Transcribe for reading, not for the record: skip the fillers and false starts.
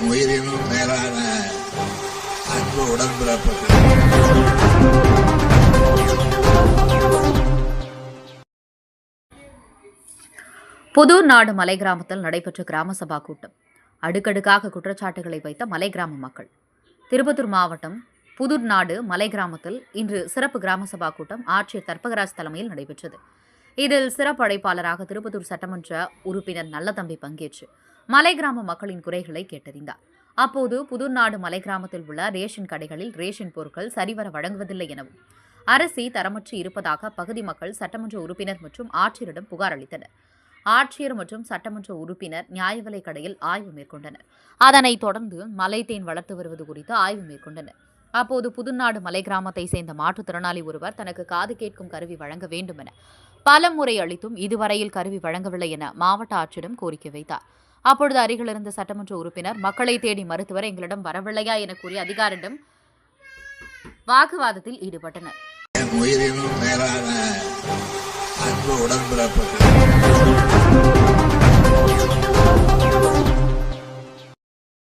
என் உயிரினும் மேலான அன்பு உடன்பிறப்புகள். புதூர் நாடு மலை கிராமத்தில் நடைபெற்ற கிராம சபா கூட்டம். அடுக்கடுக்காக குற்றச்சாட்டுகளை வைத்த மலை கிராம மக்கள். திருப்பத்தூர் மாவட்டம் புதூர் நாடு மலை கிராமத்தில் இன்று சிறப்பு கிராம சபா கூட்டம் ஆட்சியர் தர்பகராஜ் தலைமையில் நடைபெற்றது. இதில் சிறப்பு அழைப்பாளராக திருப்பத்தூர் சட்டமன்ற உறுப்பினர் நல்லதம்பி பங்கேற்று மலை கிராம மக்களின் குறைகளை கேட்டறிந்தார். அப்போது புதூர் நாடு மலை கிராமத்தில் உள்ள ரேஷன் கடைகளில் ரேஷன் பொருட்கள் சரிவர வழங்குவதில்லை எனவும் அரிசி தரமற்று இருப்பதாக அப்பகுதி மக்கள் சட்டமன்ற உறுப்பினர் மற்றும் ஆட்சியரிடம் புகார் அளித்தனர். ஆட்சியர் மற்றும் சட்டமன்ற உறுப்பினர் நியாய விலைக் கடையில் ஆய்வு மேற்கொண்டனர். அதனைத் தொடர்ந்து மலைத்தேன் வளர்த்து வருவது குறித்து ஆய்வு மேற்கொண்டனர். அப்போது புதுநாடு மலை கிராமத்தை சேர்ந்த மாற்றுத்திறனாளி ஒருவர் தனக்கு காது கேட்கும் கருவி வழங்க வேண்டும் என பல முறை அளித்தும் இதுவரையில் கருவி வழங்கவில்லை என மாவட்ட ஆட்சியரிடம் கோரிக்கை வைத்தார். அப்பொழுது அருகில் இருந்த சட்டமன்ற உறுப்பினர் மக்களை தேடி மருத்துவர் எங்களிடம் வரவில்லையா என கூறி அதிகாரியிடம் வாக்குவாதத்தில் ஈடுபட்டனர். என் உயிரினும் மேலான அன்பு உடன்பிறப்புகள்.